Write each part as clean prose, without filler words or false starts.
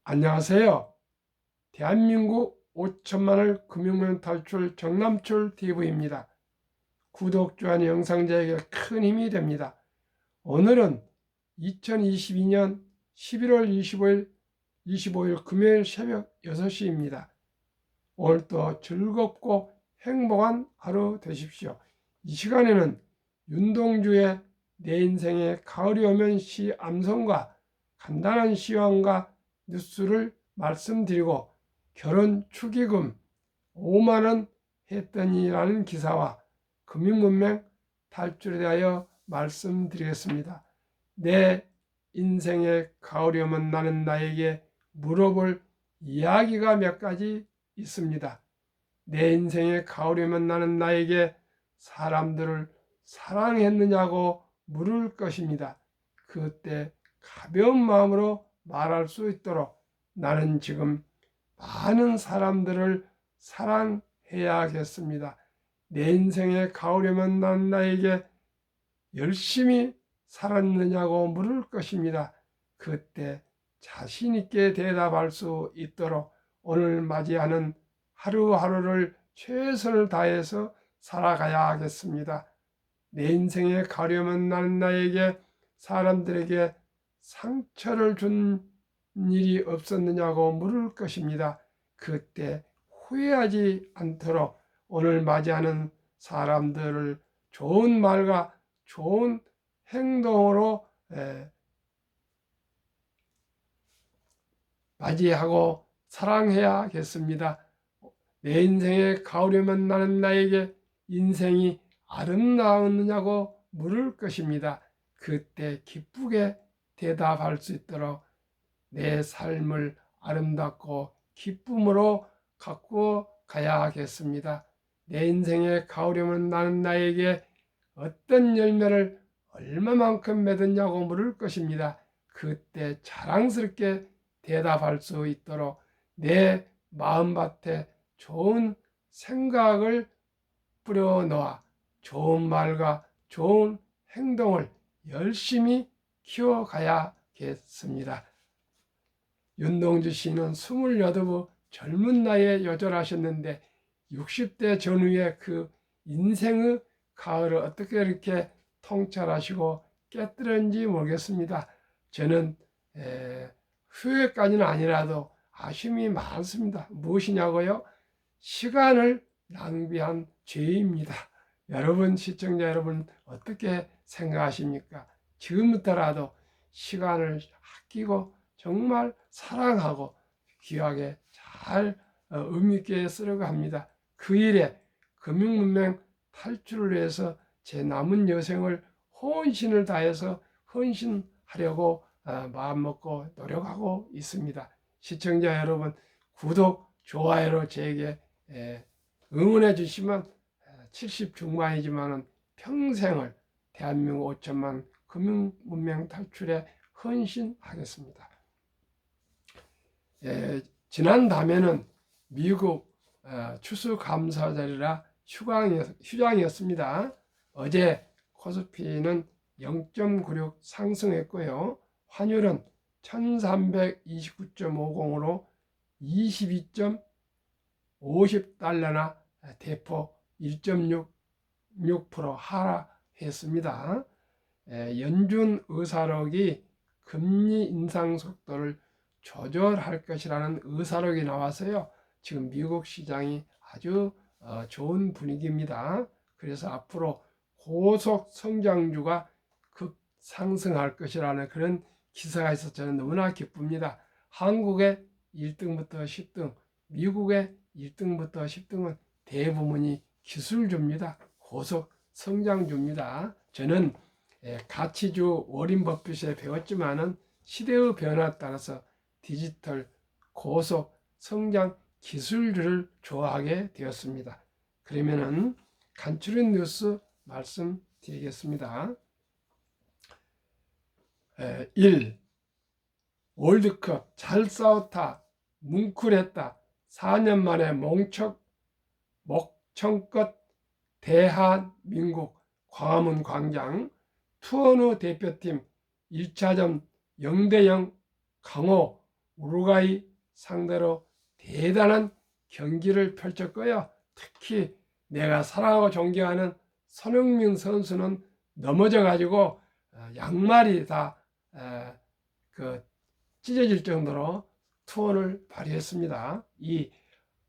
안녕하세요. 대한민국 5천만을 금융면 탈출 정남출 TV입니다. 구독, 좋아요 영상 제에게 큰 힘이 됩니다. 오늘은 2022년 11월 25일 금요일 새벽 6시입니다. 오늘도 즐겁고 행복한 하루 되십시오. 이 시간에는 윤동주의 내 인생의 가을이 오면 시 암송과 간단한 시황과 뉴스를 말씀드리고 결혼 축의금 5만원 했더니라는 기사와 금융문맹 탈출에 대하여 말씀드리겠습니다. 내 인생의 가을이 오면 나는 나에게 물어볼 이야기가 몇 가지 있습니다. 내 인생의 가을이 오면 나는 나에게 사람들을 사랑했느냐고 물을 것입니다. 그때 가벼운 마음으로 말할 수 있도록 나는 지금 많은 사람들을 사랑해야겠습니다. 내 인생의 가을이 오면 난 나에게 열심히 살았느냐고 물을 것입니다. 그때 자신 있게 대답할 수 있도록 오늘 맞이하는 하루하루를 최선을 다해서 살아가야겠습니다. 내 인생에 가려면 나는 나에게 사람들에게 상처를 준 일이 없었느냐고 물을 것입니다. 그때 후회하지 않도록 오늘 맞이하는 사람들을 좋은 말과 좋은 행동으로 맞이하고 사랑해야겠습니다. 내 인생에 가오려면 나는 나에게 인생이 아름다웠느냐고 물을 것입니다. 그때 기쁘게 대답할 수 있도록 내 삶을 아름답고 기쁨으로 갖고 가야겠습니다. 내 인생에 가오려면 나는 나에게 어떤 열매를 얼마만큼 맺었냐고 물을 것입니다. 그때 자랑스럽게 대답할 수 있도록 내 마음밭에 좋은 생각을 뿌려놓아 좋은 말과 좋은 행동을 열심히 키워가야겠습니다. 윤동주 씨는 28 젊은 나이에 여절하셨는데 60대 전후의 그 인생의 가을을 어떻게 이렇게 통찰하시고 깨뜨렸는지 모르겠습니다. 저는 후회까지는 아니라도 아쉬움이 많습니다. 무엇이냐고요? 시간을 낭비한 죄입니다. 여러분, 시청자 여러분 어떻게 생각하십니까? 지금부터라도 시간을 아끼고 정말 사랑하고 귀하게 잘 의미있게 쓰려고 합니다. 그 일에 금융문맹 탈출을 위해서 제 남은 여생을 혼신을 다해서 헌신하려고 마음먹고 노력하고 있습니다. 시청자 여러분, 구독, 좋아요로 저에게 응원해 주시면 70 중반이지만 평생을 대한민국 5천만 금융문맹 탈출에 헌신하겠습니다. 지난 밤에는 미국 추수감사절이라 휴장이었습니다. 어제 코스피는 0.96 상승했고요. 환율은 1329.50으로 22.50달러나 대폭 1.66% 하락했습니다. 연준 의사록이 금리 인상 속도를 조절할 것이라는 의사록이 나와서요. 지금 미국 시장이 아주 좋은 분위기입니다. 그래서 앞으로 고속 성장주가 급상승할 것이라는 그런 기사가 있어서 저는 너무나 기쁩니다. 한국의 1등부터 10등, 미국의 1등부터 10등은 대부분이 기술주입니다. 고속 성장주입니다. 저는 가치주 워린 버핏에 배웠지만은 시대의 변화에 따라서 디지털 고속 성장 기술들을 좋아하게 되었습니다. 그러면은 간추린 뉴스 말씀드리겠습니다. 1. 월드컵 잘 싸웠다. 뭉클했다. 4년 만에 목청껏 대한민국 광화문 광장 투어누 대표팀 1차전 0대0 강호 우루과이 상대로 대단한 경기를 펼쳤고요. 특히 내가 사랑하고 존경하는 손흥민 선수는 넘어져 가지고 양말이 다 찢어질 정도로 투혼을 발휘했습니다. 이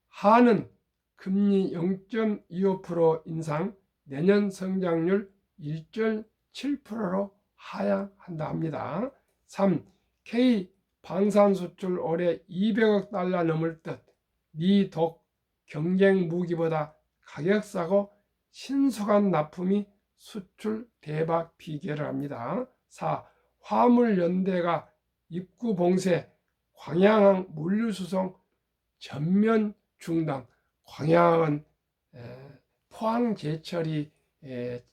하는 금리 0.25% 인상, 내년 성장률 1.7%로 하향한다 합니다. 3. K 방산 수출 올해 200억 달러 넘을 듯. 미 독 경쟁 무기보다 가격 싸고 신속한 납품이 수출 대박 비결을 합니다. 4. 화물연대가 입구 봉쇄, 광양항 물류수송 전면 중단. 광양은 포항 제철이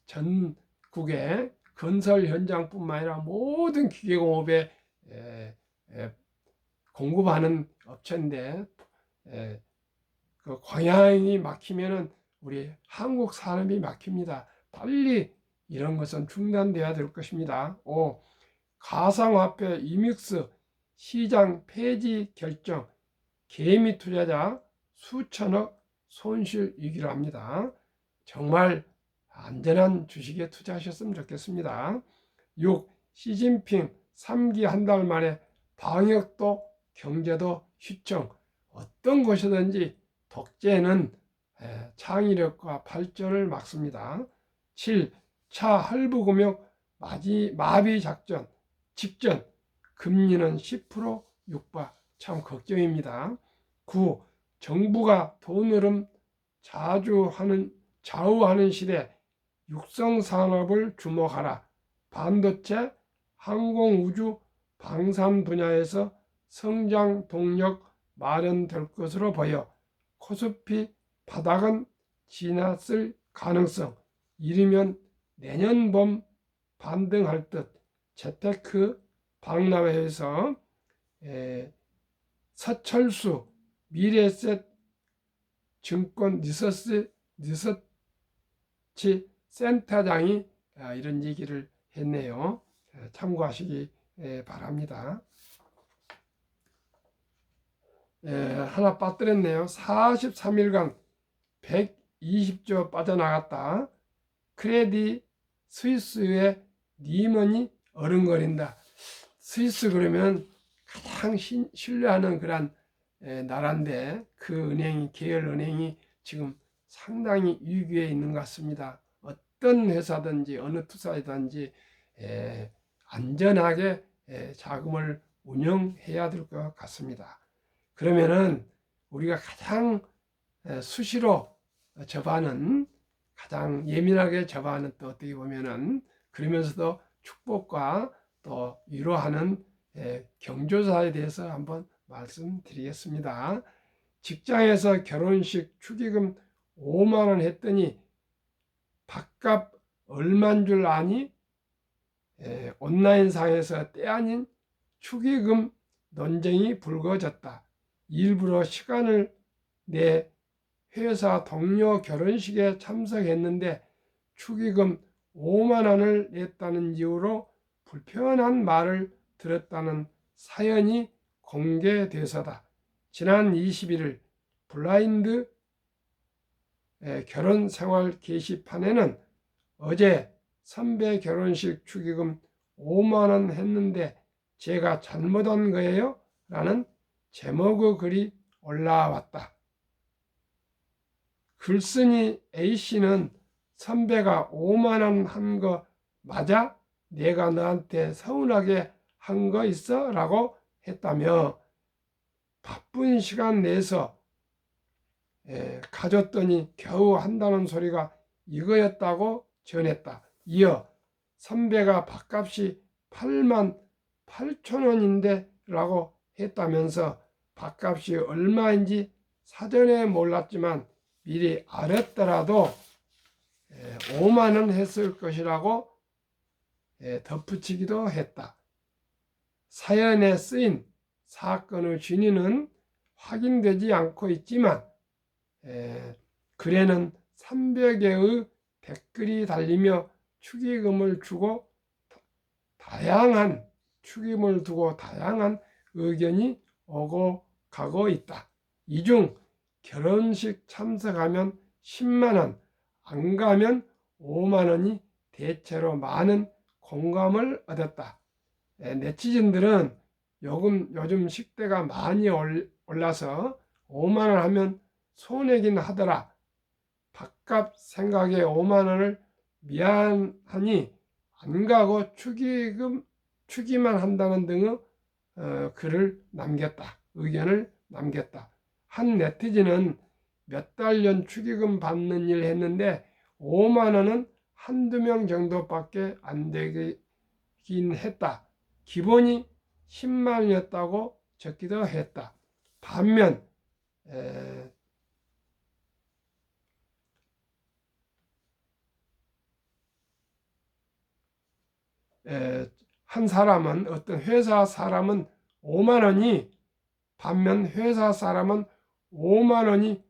전국의 건설 현장뿐만 아니라 모든 기계공업에 공급하는 업체인데 그 광양이 막히면은 우리 한국 산업이 막힙니다. 빨리 이런 것은 중단돼야 될 것입니다. 5. 가상화폐 이믹스 시장 폐지 결정, 개미 투자자 수천억 손실 위기를 합니다. 정말 안전한 주식에 투자하셨으면 좋겠습니다. 6. 시진핑 3기 한 달 만에 방역도 경제도 휘청. 어떤 것이든지 독재는 창의력과 발전을 막습니다. 7. 차 할부금융 마비 작전 직전, 금리는 10% 육박. 참 걱정입니다. 9. 정부가 돈 흐름 좌우하는 시대, 육성산업을 주목하라. 반도체, 항공우주, 방산 분야에서 성장 동력 마련될 것으로 보여 코스피 바닥은 지났을 가능성, 이르면 내년 봄 반등할 듯. 재테크 박람회에서 서철수 미래에셋 증권 리서치 센터장이 이런 얘기를 했네요. 참고하시기 바랍니다. 하나 빠뜨렸네요. 43일간 120조 빠져나갔다. 크레디 스위스의 리먼이 어른거린다. 스위스 그러면 가장 신뢰하는 그런 나라인데 그 은행이 계열 은행이 지금 상당히 위기에 있는 것 같습니다. 어떤 회사든지 어느 투자이든지 안전하게 자금을 운영해야 될 것 같습니다. 그러면은 우리가 가장 수시로 접하는, 가장 예민하게 접하는, 또 어떻게 보면은 그러면서도 축복과 또 위로하는 경조사에 대해서 한번 말씀드리겠습니다. 직장에서 결혼식 축의금 5만 원 했더니 밥값 얼마인 줄 아니? 온라인상에서 때 아닌 축의금 논쟁이 불거졌다. 일부러 시간을 내 회사 동료 결혼식에 참석했는데 축의금 5만 원을 냈다는 이유로 불편한 말을 들었다는 사연이 공개돼서다. 지난 21일 블라인드 결혼생활 게시판에는 어제 선배 결혼식 축의금 5만 원 했는데 제가 잘못한 거예요? 라는 제목의 글이 올라왔다. 글쓴이 A씨는 선배가 5만 원 한 거 맞아? 내가 너한테 서운하게 한 거 있어? 라고 했다며 바쁜 시간 내서 가졌더니 겨우 한다는 소리가 이거였다고 전했다. 이어 선배가 밥값이 8만 8천 원인데 라고 했다면서 밥값이 얼마인지 사전에 몰랐지만 미리 알았더라도 5만 원 했을 것이라고 덧붙이기도 했다. 사연에 쓰인 사건의 진위는 확인되지 않고 있지만 글에는 300개의 댓글이 달리며 축의금을 두고 다양한 의견이 오고 가고 있다. 이 중 결혼식 참석하면 10만 원, 안 가면 5만 원이 대체로 많은 공감을 얻었다. 네티즌들은 요즘 식대가 많이 올라서 5만 원 하면 손해긴 하더라. 밥값 생각에 5만 원을 미안하니 안 가고 추기만 한다는 등의 글을 남겼다. 의견을 남겼다. 한 네티즌은 몇 달 전 축의금 받는 일 했는데 5만 원은 한두 명 정도밖에 안 되긴 했다. 기본이 10만 원이었다고 적기도 했다. 반면 한 사람은 어떤 회사 사람은 5만 원이 반면 회사 사람은 5만 원이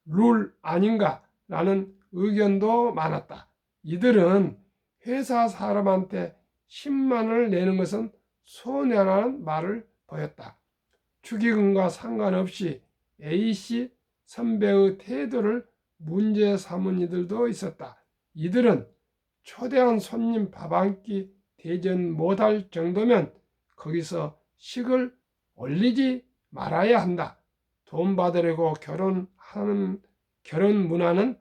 국룰 아닌가라는 의견도 많았다. 이들은 회사 사람한테 10만 원을 내는 것은 손해라는 말을 보였다. 축의금과 상관없이 A씨 선배의 태도를 문제 삼은 이들도 있었다. 이들은 초대한 손님 밥 한 끼 대전 못할 정도면 거기서 식을 올리지 말아야 한다. 돈 받으려고 결혼 문화는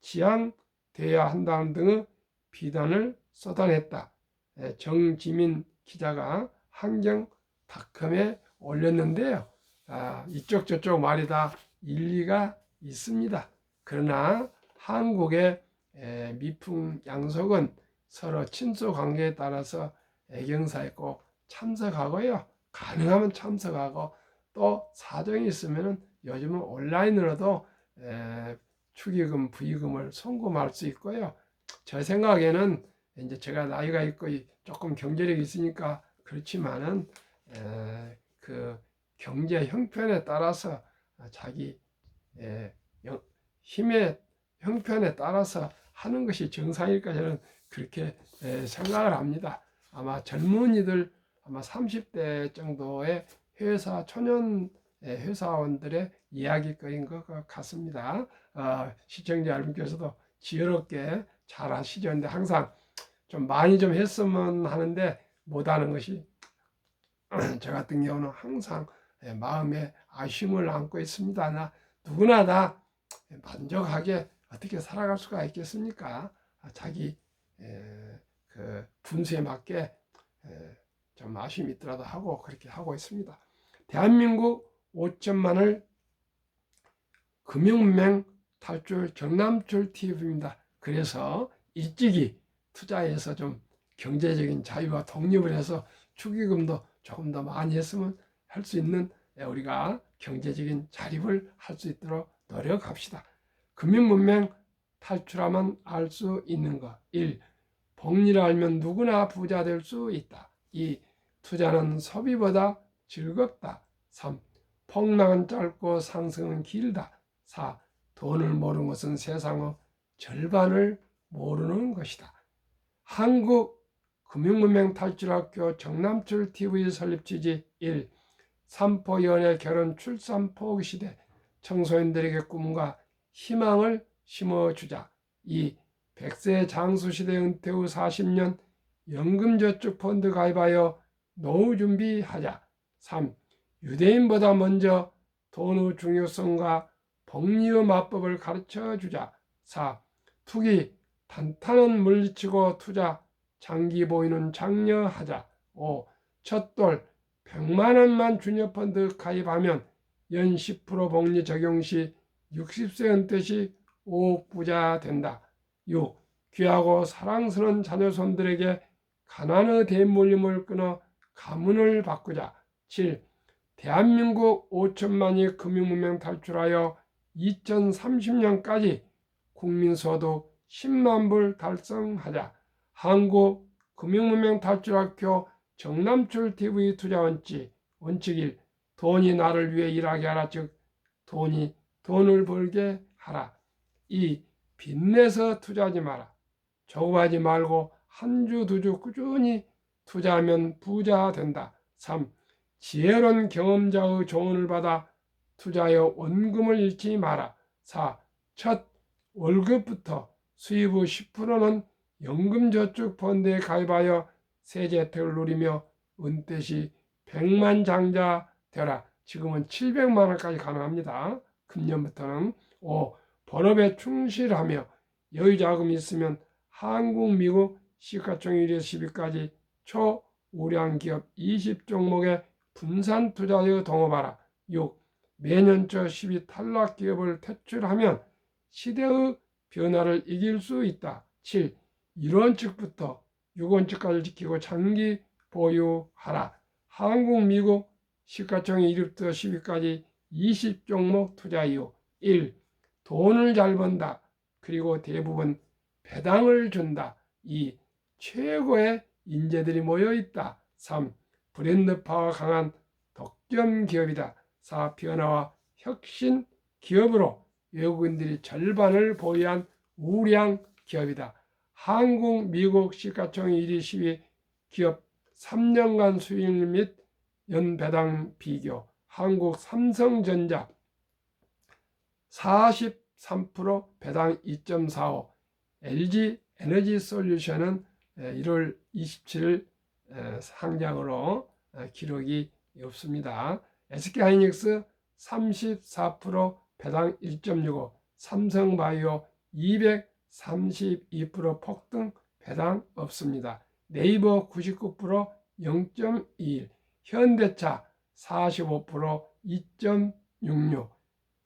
지양돼야 한다는 등의 비난을 쏟아냈다. 정지민 기자가 환경닷컴에 올렸는데요. 이쪽 저쪽 말이 다 일리가 있습니다. 그러나 한국의 미풍양속은 서로 친소 관계에 따라서 애경사에 꼭 참석하고요. 가능하면 참석하고 또 사정이 있으면 요즘은 온라인으로도 축의금, 부의금을 송금할 수 있고요. 제 생각에는 이제 제가 나이가 있고 조금 경제력이 있으니까 그렇지만은 그 경제 형편에 따라서 자기 힘의 형편에 따라서 하는 것이 정상일까 저는 그렇게 생각을 합니다. 아마 젊은이들 아마 30대 정도의 초년 회사원들의 이야기거리인 것 같습니다. 시청자 여러분께서도 지혜롭게 잘 하시죠. 근데 항상 좀 많이 좀 했으면 하는데 못하는 것이 저 같은 경우는 항상 마음에 아쉬움을 안고 있습니다. 누구나 다 만족하게 어떻게 살아갈 수가 있겠습니까? 자기 그 분수에 맞게 좀 아쉬움이 있더라도 하고 그렇게 하고 있습니다. 대한민국 5천만을 금융맹 탈출 정남출 TV입니다. 그래서 일찍이 투자해서 좀 경제적인 자유와 독립을 해서 축의금도 조금 더 많이 했으면 할 수 있는 우리가 경제적인 자립을 할 수 있도록 노력합시다. 금융문맹 탈출하면 알 수 있는 것. 1. 복리를 알면 누구나 부자 될 수 있다. 2. 투자는 소비보다 즐겁다. 3. 폭락은 짧고 상승은 길다. 4. 돈을 모르는 것은 세상의 절반을 모르는 것이다. 한국금융문맹 탈출학교 정남출 TV 설립 취지 1. 삼포 연애 결혼 출산 포기 시대 청소년들에게 꿈과 희망을 심어주자. 2. 100세 장수시대 은퇴 후 40년 연금저축펀드 가입하여 노후 준비하자. 3. 유대인보다 먼저 돈의 중요성과 복리의 마법을 가르쳐주자. 4. 투기, 탄탄한 물리치고 투자, 장기 보이는 장려하자. 5. 첫돌, 100만 원만 주녀펀드 가입하면 연 10% 복리 적용 시 60세 은퇴 시 5억 부자 된다. 6. 귀하고 사랑스러운 자녀손들에게 가난의 대물림을 끊어 가문을 바꾸자. 7. 대한민국 5천만이 금융문맹 탈출하여 2030년까지 국민소득 10만 불 달성하자. 한국금융문맹 탈출학교 정남출 TV 투자 원칙 1. 돈이 나를 위해 일하게 하라. 즉 돈이 돈을 벌게 하라. 2. 빚내서 투자하지 마라. 조급하지 말고 한 주 두 주 꾸준히 투자하면 부자 된다. 3. 지혜로운 경험자의 조언을 받아 투자하여 원금을 잃지 마라. 4. 첫 월급부터 수입의 10%는 연금저축펀드에 가입하여 세제 혜택을 누리며 은퇴 시 100만 장자 되라. 지금은 700만 원까지 가능합니다. 금년부터는. 5. 본업에 충실하며 여유 자금이 있으면 한국, 미국 시가총 1위 10위까지 초우량 기업 20종목에 분산 투자에 동업하라. 6. 매년 저 10위 탈락 기업을 퇴출하면 시대의 변화를 이길 수 있다. 7. 1원칙부터 6원칙까지 지키고 장기 보유하라. 한국, 미국 시가총 1위부터 10위까지 20종목 투자 이유. 1. 돈을 잘 번다. 그리고 대부분 배당을 준다. 2. 최고의 인재들이 모여있다. 3. 브랜드 파워가 강한 독점 기업이다. 4. 변화와 혁신 기업으로 외국인들이 절반을 보유한 우량 기업이다. 한국, 미국 시가총 1위, 10위 기업 3년간 수익률 및 연배당 비교. 한국 삼성전자 43% 배당 2.45. LG 에너지 솔루션은 1월 27일 상장으로 기록이 없습니다. SK하이닉스 34% 배당 1.65. 삼성바이오 232% 폭등 배당 없습니다. 네이버 99% 0.21. 현대차 45% 2.66.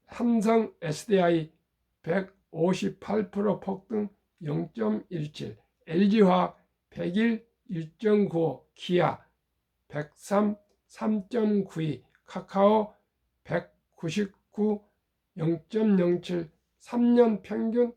삼성 SDI 158% 폭등 0.17. LG화학 101 1.95. 기아 103 3.92. 카카오 199 0.07. 3년 평균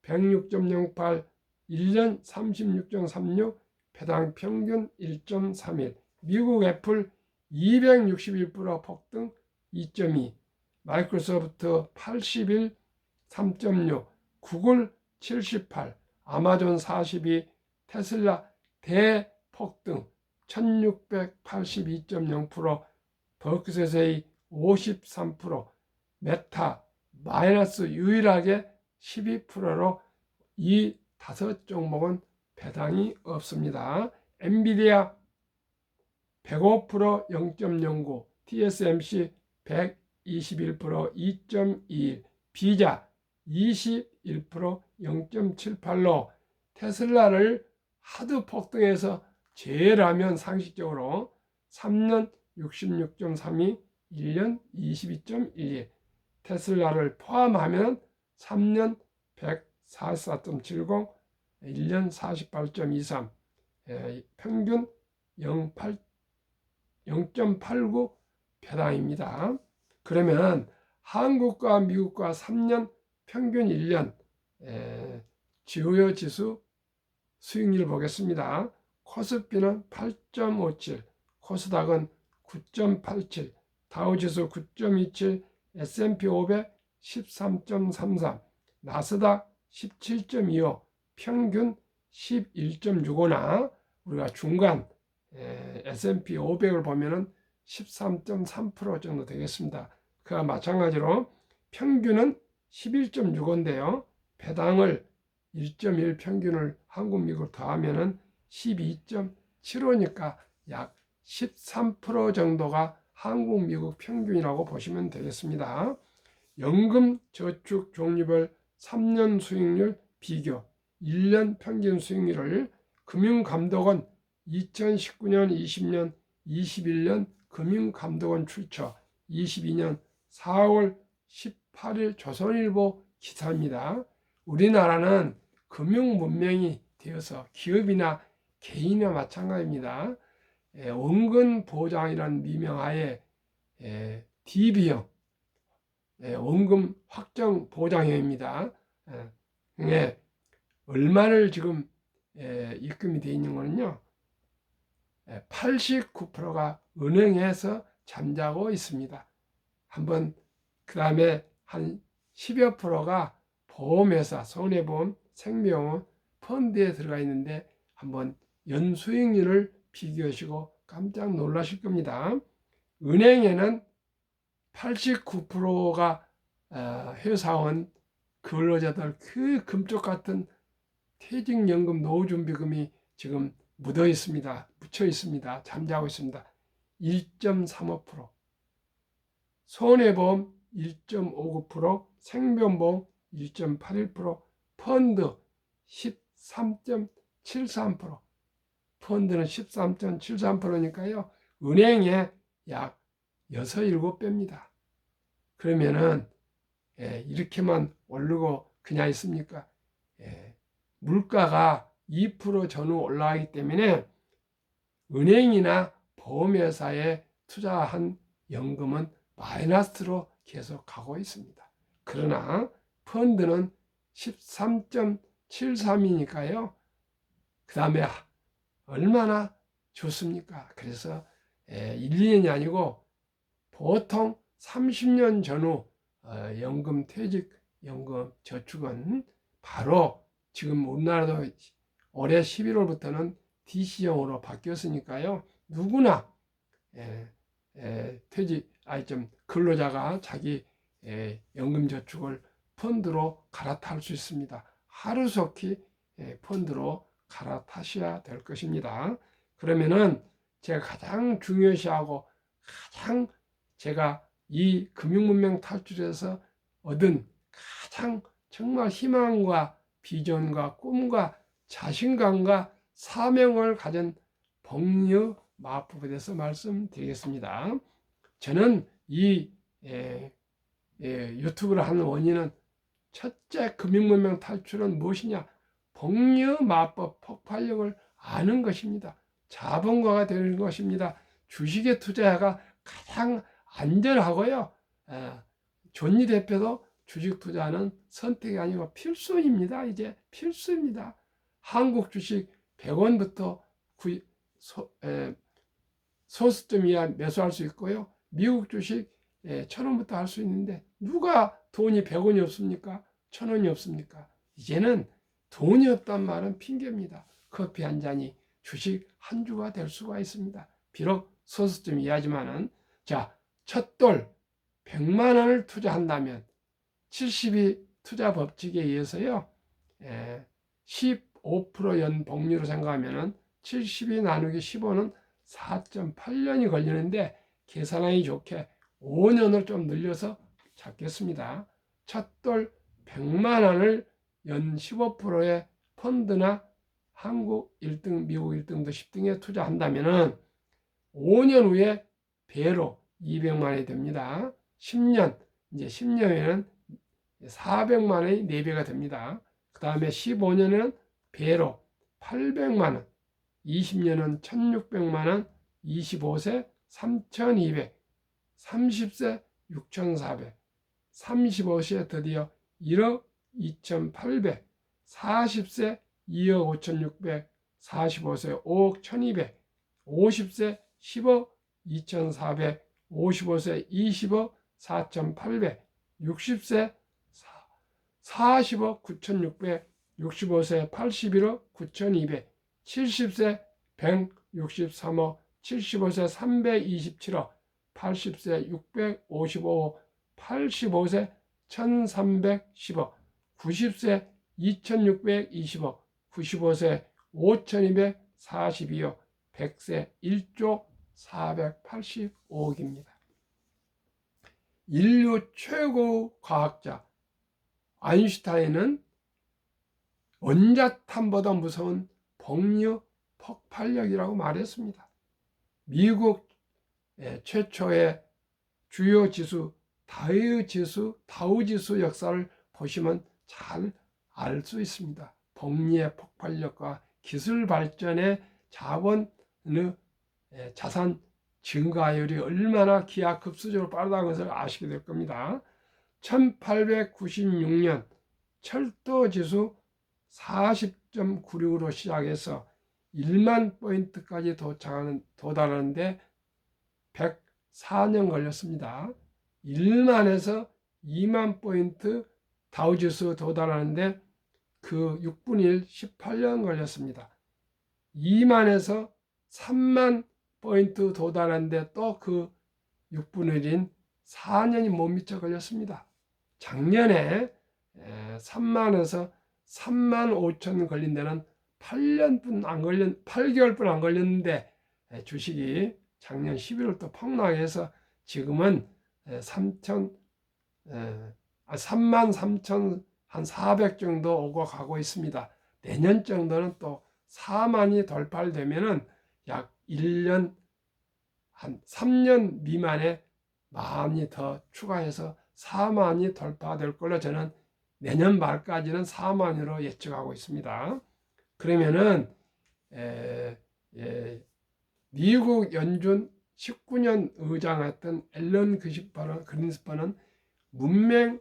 106.08. 1년 36.36. 배당 평균 1.31. 미국 애플 261% 폭등 2.2. 마이크로소프트 81 3.6. 구글 78. 아마존 42. 테슬라 대폭등 1682.0%. 버크셔세이 53%. 메타 마이너스 유일하게 12%로 이 5종목은 배당이 없습니다. 엔비디아 105% 0.09. TSMC 121% 2.21. 비자 21% 0.78로 테슬라를 하드 폭등해서 제외하면 상식적으로 3년 66.32, 1년 22.11. 테슬라를 포함하면 3년 144.70, 1년 48.23. 평균 0.89 배당입니다. 그러면 한국과 미국과 3년 평균 1년 주요 지수 수익률 보겠습니다. 코스피는 8.57, 코스닥은 9.87, 다우지수 9.27, S&P 500 13.33, 나스닥 17.25, 평균 11.65나 우리가 중간 S&P 500을 보면은 13.3% 정도 되겠습니다. 그와 마찬가지로 평균은 11.65인데요. 배당을 1.1 평균을 한국, 미국 더하면은 12.75니까 약 13% 정도가 한국, 미국 평균이라고 보시면 되겠습니다. 연금 저축 종류별 3년 수익률 비교, 1년 평균 수익률을 금융감독원 2019년, 20년, 21년 금융감독원 출처 22년 4월 18일 조선일보 기사입니다. 우리나라는 금융문명이 되어서 기업이나 개인이나 마찬가지입니다. 원금보장이라는 미명하에 DB형 원금 확정 보장형입니다. 얼마를 지금 입금이 되어 있는 거는요, 89%가 은행에서 잠자고 있습니다. 한번 그 다음에 한 10여 프로가 보험회사, 손해보험, 생명보험, 펀드에 들어가 있는데 한번 연수익률을 비교하시고 깜짝 놀라실 겁니다. 은행에는 89%가 회사원 근로자들 그 금쪽 같은 퇴직연금 노후준비금이 지금 묻어 있습니다. 묻혀 있습니다. 잠자고 있습니다. 1.35%, 손해보험 1.59%, 생명보험 1.81%, 펀드 13.73%, 펀드는 13.73%니까요. 은행에 약 6, 7배입니다. 그러면은 이렇게만 오르고 그냥 있습니까? 물가가 2% 전후 올라가기 때문에 은행이나 보험회사에 투자한 연금은 마이너스로 계속 가고 있습니다. 그러나 펀드는 13.73이니까요. 그 다음에 얼마나 좋습니까? 그래서 1, 2년이 아니고 보통 30년 전후 연금, 퇴직, 연금, 저축은 바로 지금 우리나라도 올해 11월부터는 DC형으로 바뀌었으니까요. 누구나 근로자가 자기 연금 저축을 펀드로 갈아탈 수 있습니다. 하루속히 펀드로 갈아타셔야 될 것입니다. 그러면은 제가 가장 중요시하고 가장 제가 이 금융문명 탈출에서 얻은 가장 정말 희망과 비전과 꿈과 자신감과 사명을 가진 복류 마법에 대해서 말씀드리겠습니다. 저는 이 유튜브를 하는 원인은 첫째 금융문명 탈출은 무엇이냐? 복류 마법 폭발력을 아는 것입니다. 자본가가 되는 것입니다. 주식에 투자가 가장 안전하고요. 존니 대표도 주식 투자는 선택이 아니고 필수입니다. 이제 필수입니다. 한국 주식 100원부터 소수점 이하 매수할 수 있고요. 미국 주식 1,000원부터 할 수 있는데 누가 돈이 100원이 없습니까? 1,000원이 없습니까? 이제는 돈이 없단 말은 핑계입니다. 커피 한 잔이 주식 한 주가 될 수가 있습니다. 비록 소수점 이하지만은 자, 첫돌 100만 원을 투자한다면 72 투자 법칙에 의해서요. 15% 연복리로 생각하면은 72 나누기 15는 4.8년이 걸리는데 계산하기 좋게 5년을 좀 늘려서 잡겠습니다. 첫돌 100만 원을 연 15%의 펀드나 한국 1등, 미국 1등도 10등에 투자한다면은 5년 후에 배로 200만 원이 됩니다. 10년, 이제 10년에는 400만 원이 4배가 됩니다. 그 다음에 15년은 배로 800만 원, 20년은 1600만 원, 25세 3200, 30세 6400, 35세 드디어 1억 2800, 40세 2억 5600, 45세 5억 1200, 50세 10억 2400, 55세 20억 4800, 60세 40억 9600, 65세 81억 9200, 70세 163억, 75세 327억, 80세 655억, 85세 1310억, 90세 2620억, 95세 5242억, 100세 1조 485억입니다. 인류 최고 과학자 아인슈타인은 원자탄보다 무서운 복류 폭발력이라고 말했습니다. 미국 최초의 주요 지수 다우지수 역사를 보시면 잘 알 수 있습니다. 복리의 폭발력과 기술 발전의 자산 증가율이 얼마나 기하급수적으로 빠르다는 것을 아시게 될 겁니다. 1896년 철도지수 40.96으로 시작해서 1만 포인트까지 도달하는데 104년 걸렸습니다. 1만에서 2만 포인트 다우지수 도달하는데 그 6분의 1, 18년 걸렸습니다. 2만에서 3만 포인트 도달하는데 또 그 6분의 1인 4년이 못 미쳐 걸렸습니다. 작년에 3만에서 3만 5천 걸린 데는 8개월뿐 안 걸렸는데 주식이 작년 11월부터 폭락해서 지금은 3만 3천 한 400 정도 오고 가고 있습니다. 내년 정도는 또 4만이 돌파되면은 약 1년 한 3년 미만에 많이 더 추가해서 4만이 돌파될 걸로 저는 내년 말까지는 4만으로 예측하고 있습니다. 그러면은 미국 연준 19년 의장했던 앨런 그린스판은 문맹은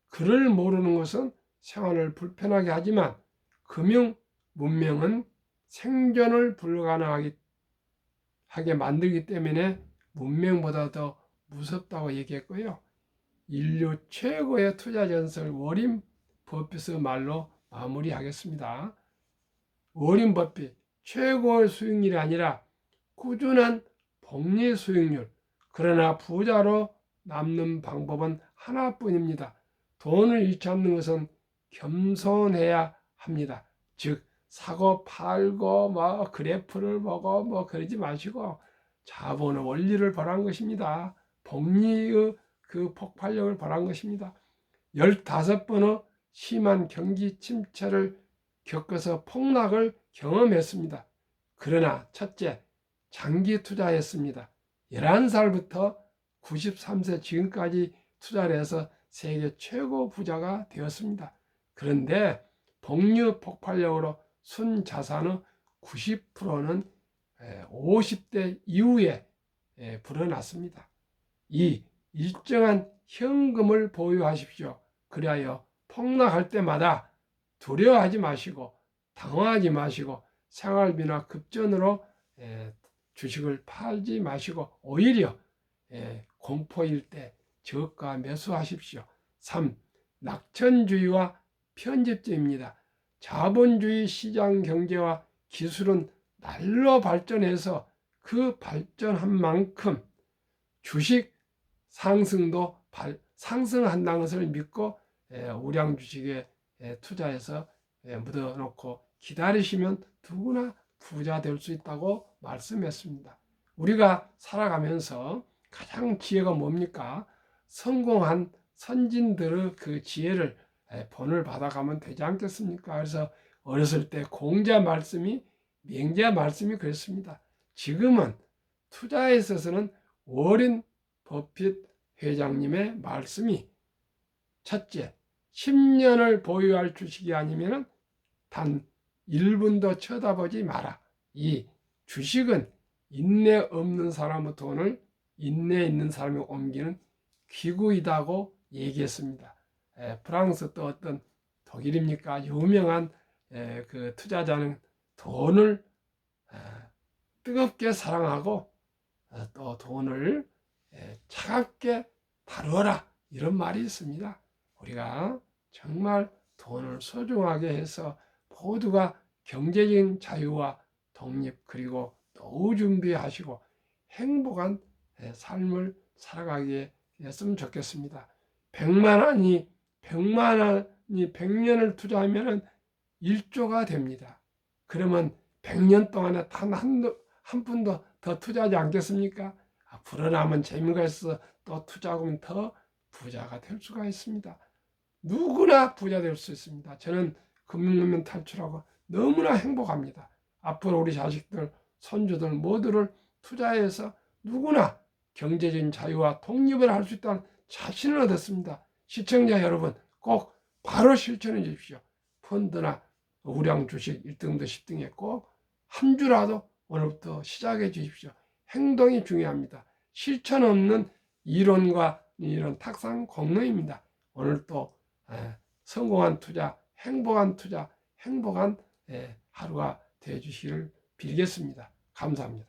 글을 모르는 것은 생활을 불편하게 하지만 금융 문명은 생존을 불가능하게 만들기 때문에 문명보다 더 무섭다고 얘기했고요. 인류 최고의 투자 전설 워린 버핏의 말로 마무리하겠습니다. 워린 버핏, 최고의 수익률이 아니라 꾸준한 복리 수익률. 그러나 부자로 남는 방법은 하나뿐입니다. 돈을 잃지 않는 것은 겸손해야 합니다. 즉 사고 팔고 그래프를 보고 그러지 마시고 자본의 원리를 보란 것입니다. 복리의 그 폭발력을 보란 것입니다. 15번의 심한 경기 침체를 겪어서 폭락을 경험했습니다. 그러나 첫째, 장기 투자했습니다. 11살부터 93세 지금까지 투자를 해서 세계 최고 부자가 되었습니다. 그런데 복리 폭발력으로 순자산의 90%는 50대 이후에 불어났습니다. 이 일정한 현금을 보유하십시오. 그리하여 폭락할 때마다 두려워하지 마시고 당황하지 마시고 생활비나 급전으로 주식을 팔지 마시고 오히려 공포일 때 저가 매수하십시오. 3. 낙천주의와 편집주의입니다. 자본주의 시장 경제와 기술은 날로 발전해서 그 발전한 만큼 주식 상승도 상승한다는 것을 믿고 우량 주식에 투자해서 묻어놓고 기다리시면 누구나 부자 될 수 있다고 말씀했습니다. 우리가 살아가면서 가장 지혜가 뭡니까? 성공한 선진들의 그 지혜를 본을 받아가면 되지 않겠습니까? 그래서 어렸을 때 공자 말씀이 맹자 말씀이 그랬습니다. 지금은 투자에 있어서는 워린 버핏 회장님의 말씀이 첫째, 10년을 보유할 주식이 아니면 단 1분도 쳐다보지 마라. 이 주식은 인내 없는 사람의 돈을 인내 있는 사람이 옮기는 기구이다고 얘기했습니다. 프랑스 또 어떤 독일입니까? 유명한 그 투자자는 돈을 뜨겁게 사랑하고 또 돈을 차갑게 다루어라 이런 말이 있습니다. 우리가 정말 돈을 소중하게 해서 모두가 경제적인 자유와 독립 그리고 노후 준비하시고 행복한 삶을 살아가게 했으면 좋겠습니다. 100만 원이 100년을 투자하면 1조가 됩니다. 그러면 100년 동안에 단 한 푼도 더 투자하지 않겠습니까? 불어나면 재미가 있어 또 투자하면 더 부자가 될 수가 있습니다. 누구나 부자 될 수 있습니다. 저는 금융문명 탈출하고 너무나 행복합니다. 앞으로 우리 자식들, 손주들 모두를 투자해서 누구나 경제적인 자유와 독립을 할 수 있다는 자신을 얻었습니다. 시청자 여러분 꼭 바로 실천해 주십시오. 펀드나 우량 주식 1등도 10등에 꼭 한 주라도 오늘부터 시작해 주십시오. 행동이 중요합니다. 실천 없는 이론과 이런 탁상 공론입니다. 오늘 또 성공한 투자, 행복한 하루가 되어 주시기를 빌겠습니다. 감사합니다.